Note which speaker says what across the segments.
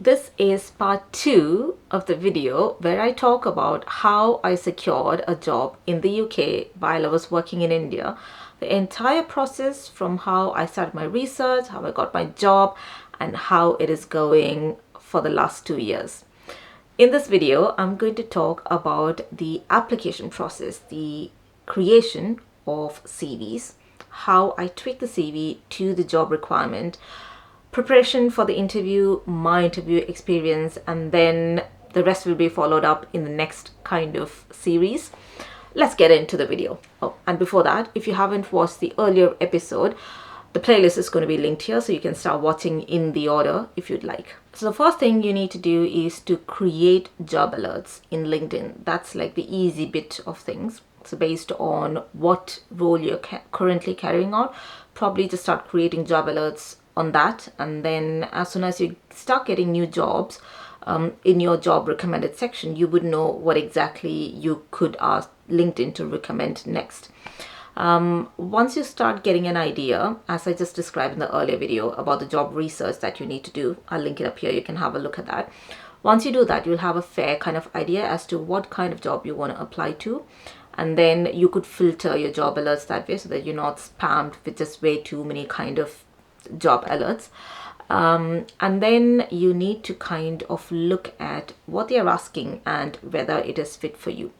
Speaker 1: this is part 2 of the video where I talk about how I secured a job in the UK while I was working in India. The entire process from how I started my research, how I got my job, and how it is going for the last 2 years. In this video, I'm going to talk about the application process, the creation of CVs, how I tweak the CV to the job requirement, preparation for the interview, my interview experience, and then the rest will be followed up in the next kind of series. Let's get into the video. Oh, and before that, if you haven't watched the earlier episode, the playlist is going to be linked here, so you can start watching in the order if you'd like. So the first thing you need to do is to create job alerts in LinkedIn. That's like the easy bit of things. So based on what role you're currently carrying out, probably just start creating job alerts on that. And then as soon as you start getting new jobs, in your job recommended section, you would know what exactly you could ask LinkedIn to recommend next. Once you start getting an idea, as I just described in the earlier video about the job research that you need to do, I'll link it up here, you can have a look at that. Once you do that, you'll have a fair kind of idea as to what kind of job you want to apply to, and then you could filter your job alerts that way so that you're not spammed with just way too many kind of job alerts. And then you need to kind of look at what they are asking and whether it is fit for you.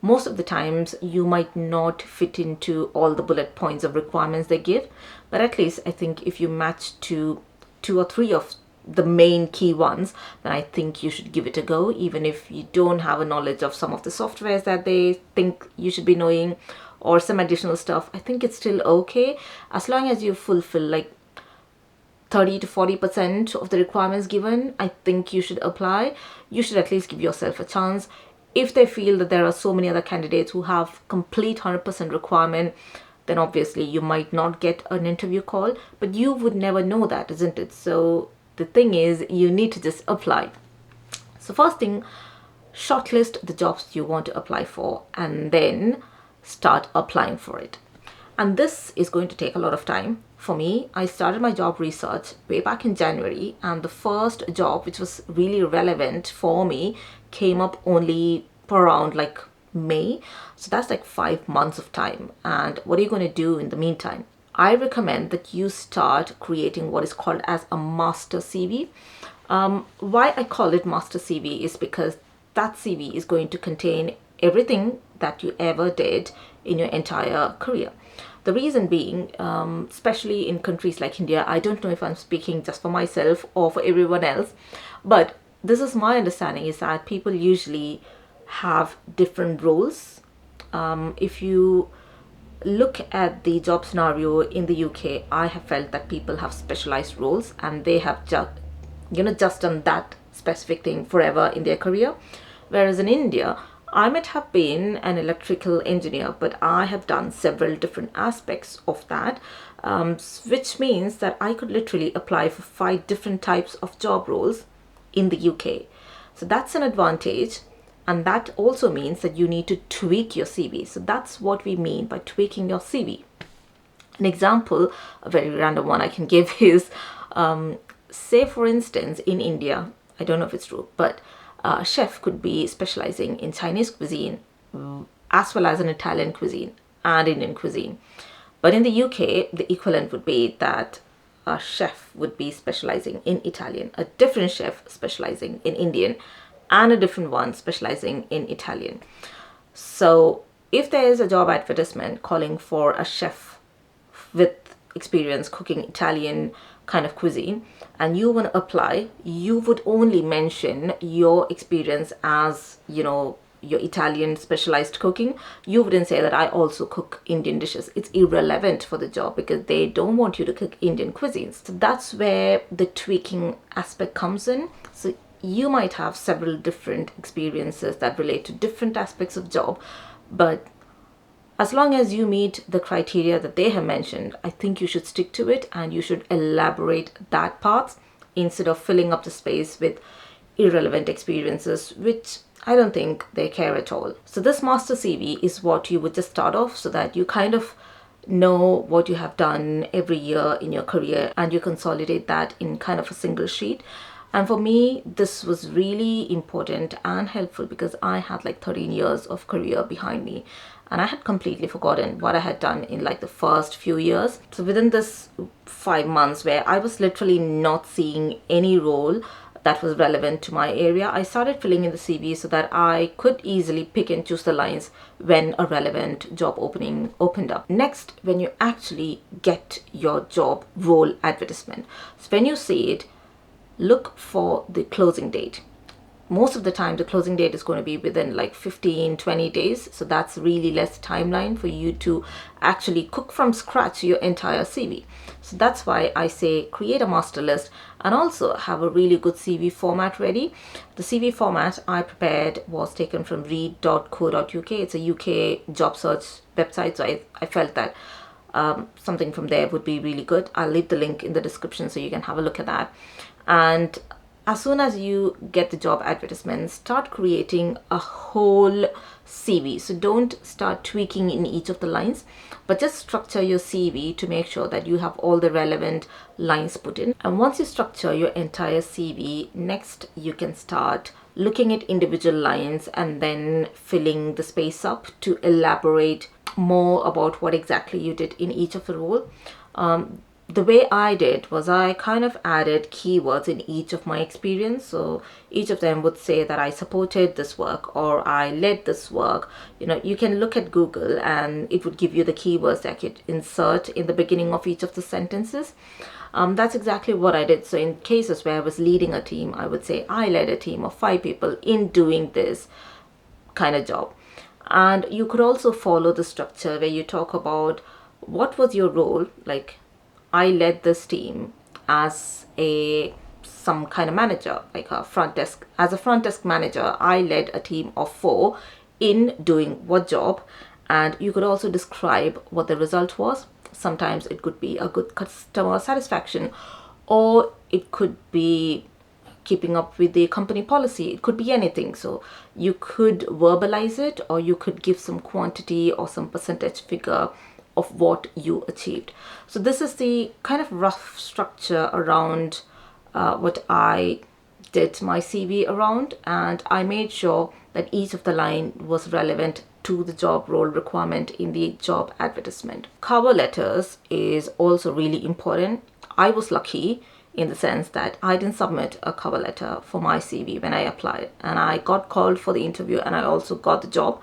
Speaker 1: Most of the times you might not fit into all the bullet points of requirements they give, but at least I think if you match to 2 or 3 of the main key ones, then I think you should give it a go, even if you don't have a knowledge of some of the softwares that they think you should be knowing or some additional stuff. I think it's still okay as long as you fulfill like 30 to 40% of the requirements given. I think you should apply. You should at least give yourself a chance. If they feel that there are so many other candidates who have complete 100% requirement, then obviously you might not get an interview call, but you would never know that, isn't it? So the thing is, you need to just apply. So first thing, shortlist the jobs you want to apply for and then start applying for it. And this is going to take a lot of time. For me, I started my job research way back in January, and the first job which was really relevant for me came up only around like May. So that's like 5 months of time. And what are you going to do in the meantime? I recommend that you start creating what is called as a master CV. Why I call it master CV is because that CV is going to contain everything that you ever did in your entire career. The reason being, especially in countries like India, I don't know if I'm speaking just for myself or for everyone else, but this is my understanding, is that people usually have different roles. If you look at the job scenario in the UK, I have felt that people have specialized roles and they have just done that specific thing forever in their career. Whereas in India, I might have been an electrical engineer, but I have done several different aspects of that, which means that I could literally apply for 5 different types of job roles in the UK. So that's an advantage. And that also means that you need to tweak your CV. So that's what we mean by tweaking your CV. An example, a very random one I can give is, say for instance, in India, I don't know if it's true, but a chef could be specializing in Chinese cuisine as well as an Italian cuisine and Indian cuisine. But in the UK, the equivalent would be that a chef would be specializing in Italian, a different chef specializing in Indian, and a different one specializing in Italian. So if there is a job advertisement calling for a chef with experience cooking Italian kind of cuisine and you want to apply, you would only mention your experience as, your Italian specialized cooking. You wouldn't say that I also cook Indian dishes. It's irrelevant for the job because they don't want you to cook Indian cuisines. So that's where the tweaking aspect comes in. So you might have several different experiences that relate to different aspects of job, but as long as you meet the criteria that they have mentioned, I think you should stick to it and you should elaborate that part instead of filling up the space with irrelevant experiences, which I don't think they care at all. So this master CV is what you would just start off so that you kind of know what you have done every year in your career and you consolidate that in kind of a single sheet. And for me, this was really important and helpful because I had like 13 years of career behind me, and I had completely forgotten what I had done in like the first few years. So within this 5 months where I was literally not seeing any role that was relevant to my area, I started filling in the CV so that I could easily pick and choose the lines when a relevant job opening opened up. Next, when you actually get your job role advertisement, so when you see it, look for the closing date. Most of the time the closing date is going to be within like 15-20 days, so that's really less timeline for you to actually cook from scratch your entire CV. So that's why I say create a master list and also have a really good CV format ready. The CV format I prepared was taken from read.co.uk. It's a UK job search website, so I felt that something from there would be really good. I'll leave the link in the description so you can have a look at that. And as soon as you get the job advertisement, start creating a whole CV. So don't start tweaking in each of the lines, but just structure your CV to make sure that you have all the relevant lines put in. And once you structure your entire CV, next you can start looking at individual lines and then filling the space up to elaborate more about what exactly you did in each of the role. The way I did was I kind of added keywords in each of my experience. So each of them would say that I supported this work or I led this work. You can look at Google and it would give you the keywords that you could insert in the beginning of each of the sentences. That's exactly what I did. So in cases where I was leading a team, I would say I led a team of 5 people in doing this kind of job. And you could also follow the structure where you talk about what was your role. Like, I led this team as some kind of manager, like a front desk. As a front desk manager, I led a team of 4 in doing what job. And you could also describe what the result was. Sometimes it could be a good customer satisfaction, or it could be keeping up with the company policy. It could be anything. So you could verbalize it, or you could give some quantity or some percentage figure of what you achieved. So this is the kind of rough structure around what I did my CV around, and I made sure that each of the line was relevant to the job role requirement in the job advertisement. Cover letters is also really important. I was lucky in the sense that I didn't submit a cover letter for my CV when I applied, and I got called for the interview and I also got the job.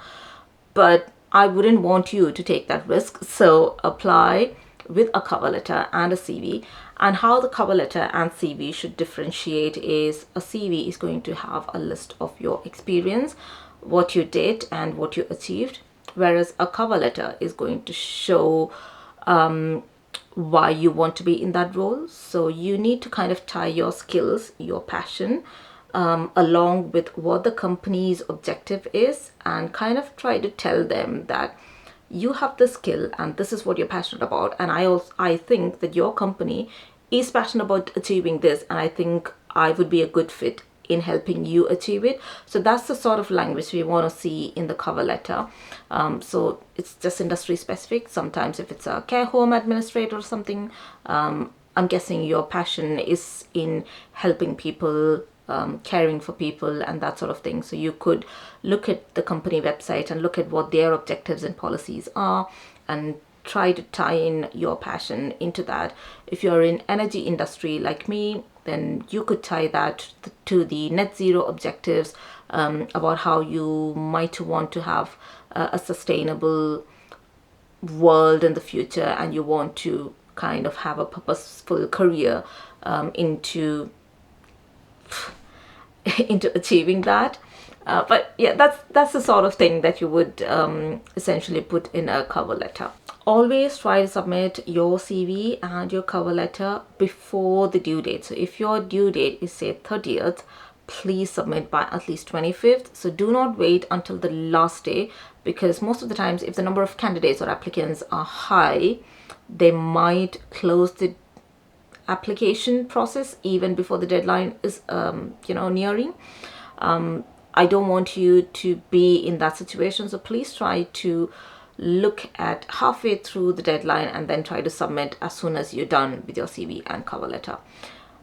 Speaker 1: But I wouldn't want you to take that risk, so apply with a cover letter and a CV. And how the cover letter and CV should differentiate is a CV is going to have a list of your experience, what you did and what you achieved, whereas a cover letter is going to show why you want to be in that role. So you need to kind of tie your skills, your passion, along with what the company's objective is, and kind of try to tell them that you have the skill and this is what you're passionate about, and I think that your company is passionate about achieving this, and I think I would be a good fit in helping you achieve it. So that's the sort of language we want to see in the cover letter. So it's just industry specific. Sometimes if it's a care home administrator or something, I'm guessing your passion is in helping people, caring for people and that sort of thing. So you could look at the company website and look at what their objectives and policies are and try to tie in your passion into that. If you're in energy industry like me, then you could tie that to the net zero objectives, about how you might want to have a sustainable world in the future, and you want to kind of have a purposeful career into achieving that. But yeah, that's the sort of thing that you would essentially put in a cover letter. Always try to submit your CV and your cover letter before the due date. So if your due date is say 30th, please submit by at least 25th. So do not wait until the last day, because most of the times if the number of candidates or applicants are high, they might close the application process even before the deadline is nearing. I don't want you to be in that situation, so please try to look at halfway through the deadline and then try to submit as soon as you're done with your CV and cover letter.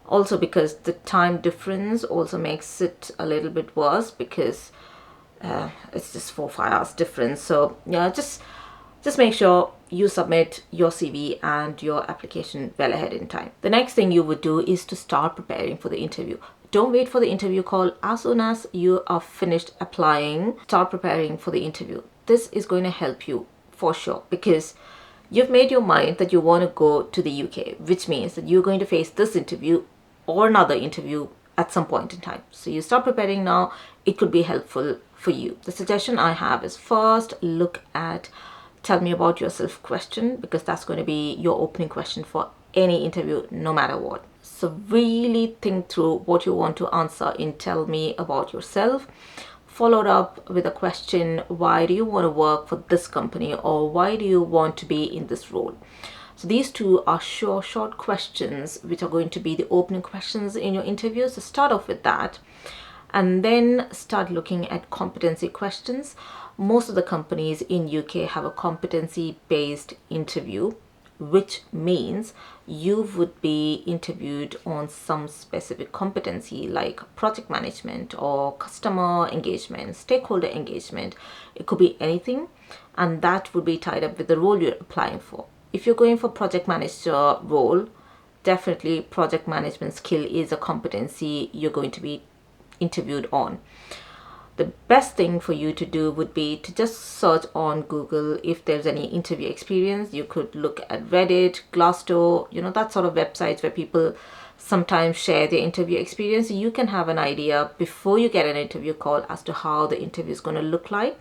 Speaker 1: Also because the time difference also makes it a little bit worse, because it's just 4-5 hours difference. So yeah, just make sure you submit your CV and your application well ahead in time. The next thing you would do is to start preparing for the interview. Don't wait for the interview call. As soon as you are finished applying, start preparing for the interview. This is going to help you for sure, because you've made your mind that you want to go to the UK, which means that you're going to face this interview or another interview at some point in time. So you start preparing now. It could be helpful for you. The suggestion I have is, first look at tell me about yourself question, because that's going to be your opening question for any interview, no matter what. So really think through what you want to answer in tell me about yourself, followed up with a question, why do you want to work for this company, or why do you want to be in this role? So these two are short questions which are going to be the opening questions in your interview. So start off with that, and then start looking at competency questions. Most of the companies in UK have a competency based interview, which means you would be interviewed on some specific competency like project management or customer engagement, stakeholder engagement. It could be anything, and that would be tied up with the role you're applying for. If you're going for project manager role, definitely project management skill is a competency you're going to be interviewed on. The best thing for you to do would be to just search on Google if there's any interview experience. You could look at Reddit, Glassdoor, that sort of websites where people sometimes share their interview experience. You can have an idea before you get an interview call as to how the interview is going to look like.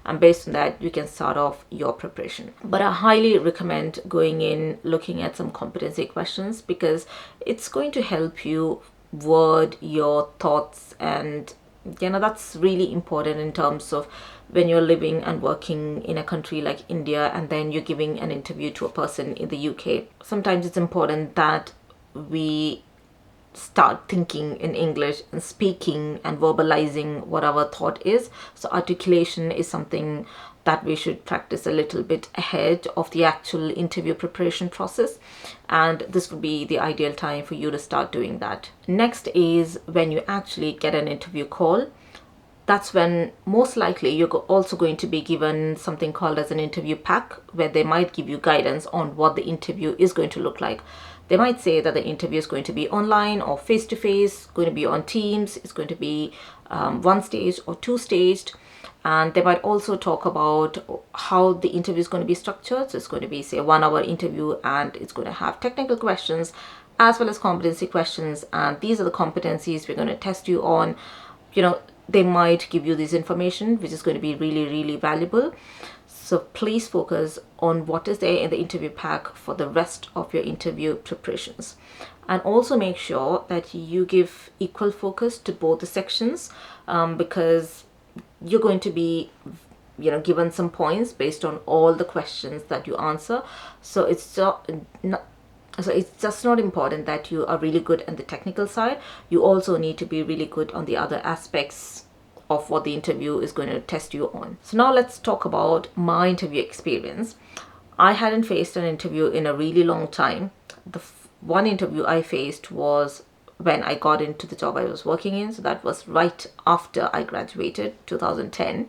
Speaker 1: And based on that, you can start off your preparation. But I highly recommend going in, looking at some competency questions, because it's going to help you word your thoughts, and that's really important in terms of when you're living and working in a country like India, and then you're giving an interview to a person in the UK. Sometimes it's important that we start thinking in English and speaking and verbalizing what our thought is. So articulation is something that we should practice a little bit ahead of the actual interview preparation process, and this would be the ideal time for you to start doing that. Next is when you actually get an interview call. That's when most likely you're also going to be given something called as an interview pack, where they might give you guidance on what the interview is going to look like. They might say that the interview is going to be online or face-to-face, going to be on Teams, it's going to be one stage or two staged. And they might also talk about how the interview is going to be structured. So it's going to be, say, a 1 hour interview, and it's going to have technical questions as well as competency questions. And these are the competencies we're going to test you on. They might give you this information, which is going to be really, really valuable. So please focus on what is there in the interview pack for the rest of your interview preparations. And also make sure that you give equal focus to both the sections, because you're going to be given some points based on all the questions that you answer. So it's just not important that you are really good on the technical side. You also need to be really good on the other aspects of what the interview is going to test you on. So now let's talk about my interview experience. I hadn't faced an interview in a really long time. The one interview I faced was when I got into the job I was working in. So that was right after I graduated, 2010.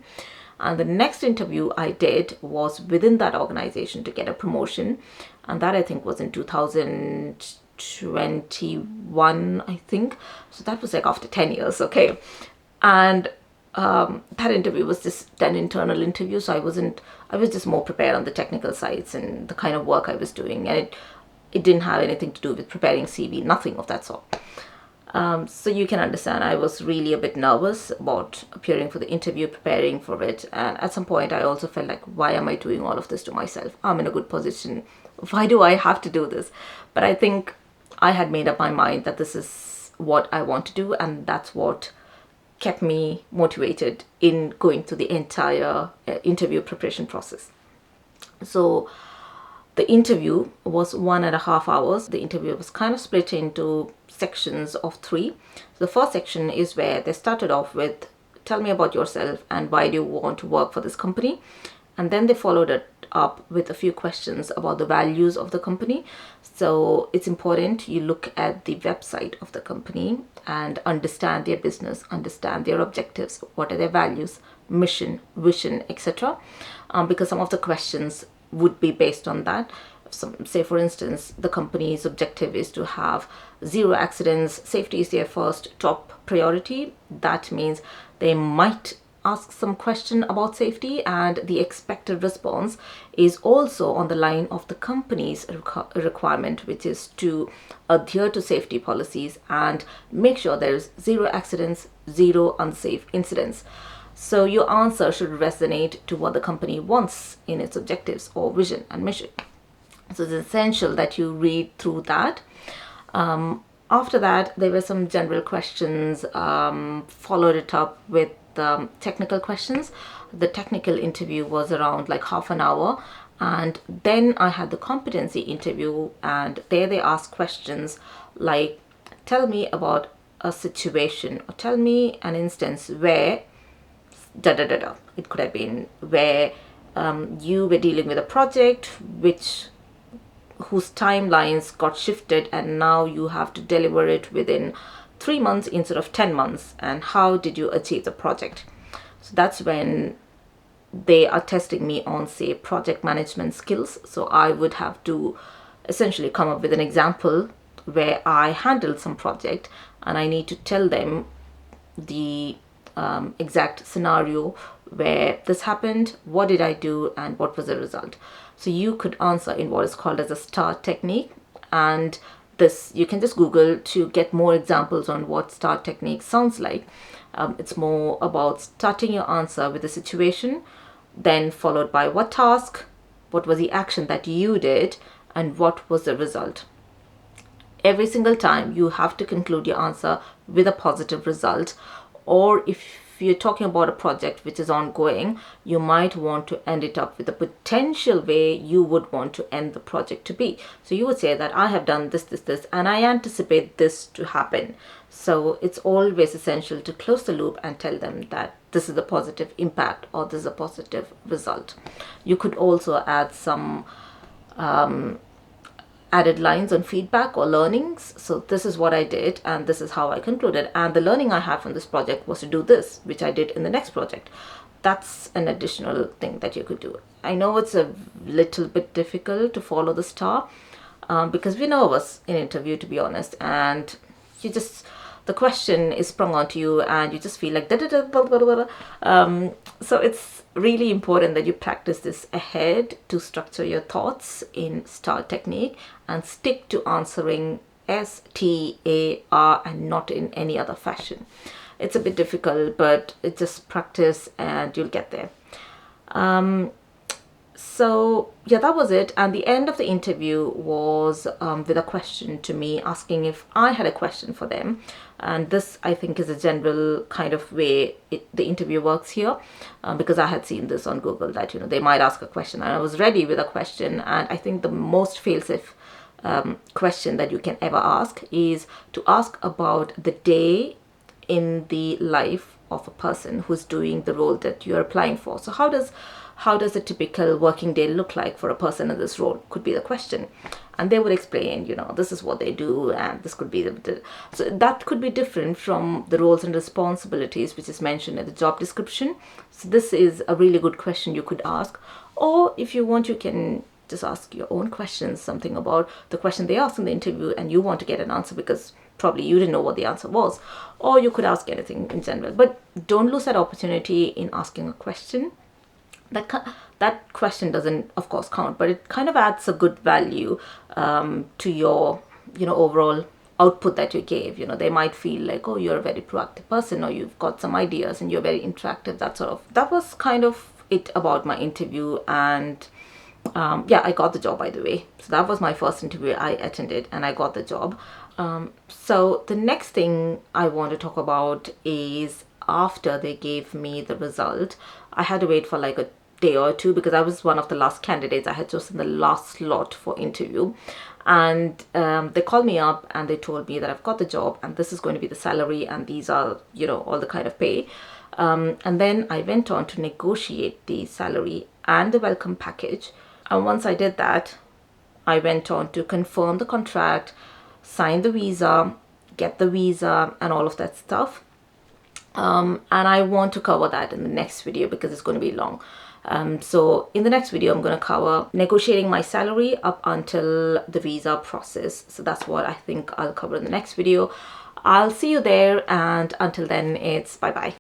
Speaker 1: And the next interview I did was within that organization to get a promotion. And that I think was in 2021, I think. So that was like after 10 years, okay. And that interview was just an internal interview. So I was just more prepared on the technical sides and the kind of work I was doing. And it didn't have anything to do with preparing CV, nothing of that sort. So you can understand I was really a bit nervous about appearing for the interview, preparing for it. And at some point I also felt like, why am I doing all of this to myself? I'm in a good position. Why do I have to do this? But I think I had made up my mind that this is what I want to do, and that's what kept me motivated in going through the entire interview preparation process. So the interview was 1.5 hours. The interview was kind of split into sections of 3. So the first section is where they started off with, tell me about yourself and why do you want to work for this company. And then they followed it up with a few questions about the values of the company. So it's important you look at the website of the company and understand their business, understand their objectives, what are their values, mission, vision, etc. Because some of the questions would be based on that. Say for instance, the company's objective is to have zero accidents, safety is their first top priority. That means they might ask some question about safety, and the expected response is also on the line of the company's requirement, which is to adhere to safety policies and make sure there's zero accidents, zero unsafe incidents. So your answer should resonate to what the company wants in its objectives or vision and mission. So it's essential that you read through that. After that, there were some general questions, followed it up with technical questions. The technical interview was around like half an hour, and then I had the competency interview, and there they asked questions like, tell me about a situation, or tell me an instance where da da da da. It could have been where you were dealing with a project whose timelines got shifted, and now you have to deliver it within 3 months instead of 10 months, and how did you achieve the project? So that's when they are testing me on, say, project management skills. So I would have to essentially come up with an example where I handled some project, and I need to tell them the exact scenario where this happened, what did I do, and what was the result. So you could answer in what is called as a STAR technique, and this you can just Google to get more examples on what STAR technique sounds like. It's more about starting your answer with a situation, then followed by what task, what was the action that you did, and what was the result. Every single time you have to conclude your answer with a positive result, or if you're talking about a project which is ongoing, you might want to end it up with a potential way you would want to end the project to be. So you would say that I have done this, and I anticipate this to happen. So it's always essential to close the loop and tell them that this is a positive impact or this is a positive result. You could also add some added lines on feedback or learnings. So this is what I did, and this is how I concluded, and the learning I had from this project was to do this, which I did in the next project. That's an additional thing that you could do. I know it's a little bit difficult to follow the STAR because we're nervous in interview, to be honest, and the question is sprung onto you and you just feel like so it's really important that you practice this ahead to structure your thoughts in STAR technique and stick to answering STAR and not in any other fashion. It's a bit difficult, but it's just practice and you'll get there. So yeah, that was it. And the end of the interview was with a question to me, asking if I had a question for them. And this, I think, is a general kind of way the interview works here, because I had seen this on Google that, they might ask a question, and I was ready with a question. And I think the most fail-safe question that you can ever ask is to ask about the day in the life of a person who's doing the role that you're applying for. So how does a typical working day look like for a person in this role, could be the question. And they would explain, this is what they do, and this could be so that could be different from the roles and responsibilities which is mentioned in the job description. So this is a really good question you could ask. Or if you want, you can just ask your own questions, something about the question they asked in the interview and you want to get an answer because probably you didn't know what the answer was. Or you could ask anything in general, but don't lose that opportunity in asking a question. That question doesn't, of course, count, but it kind of adds a good value to your, overall output that you gave. They might feel like, oh, you're a very proactive person, or you've got some ideas and you're very interactive. That was kind of it about my interview. And yeah, I got the job, by the way. So that was my first interview I attended, and I got the job. So the next thing I want to talk about is after they gave me the result, I had to wait for like a day or two because I was one of the last candidates. I had chosen the last slot for interview, and they called me up and they told me that I've got the job and this is going to be the salary and these are, all the kind of pay. And then I went on to negotiate the salary and the welcome package. And once I did that, I went on to confirm the contract, sign the visa, get the visa, and all of that stuff. And I want to cover that in the next video because it's going to be long. So in the next video, I'm going to cover negotiating my salary up until the visa process. So that's what I think I'll cover in the next video. I'll see you there, and until then, it's bye bye.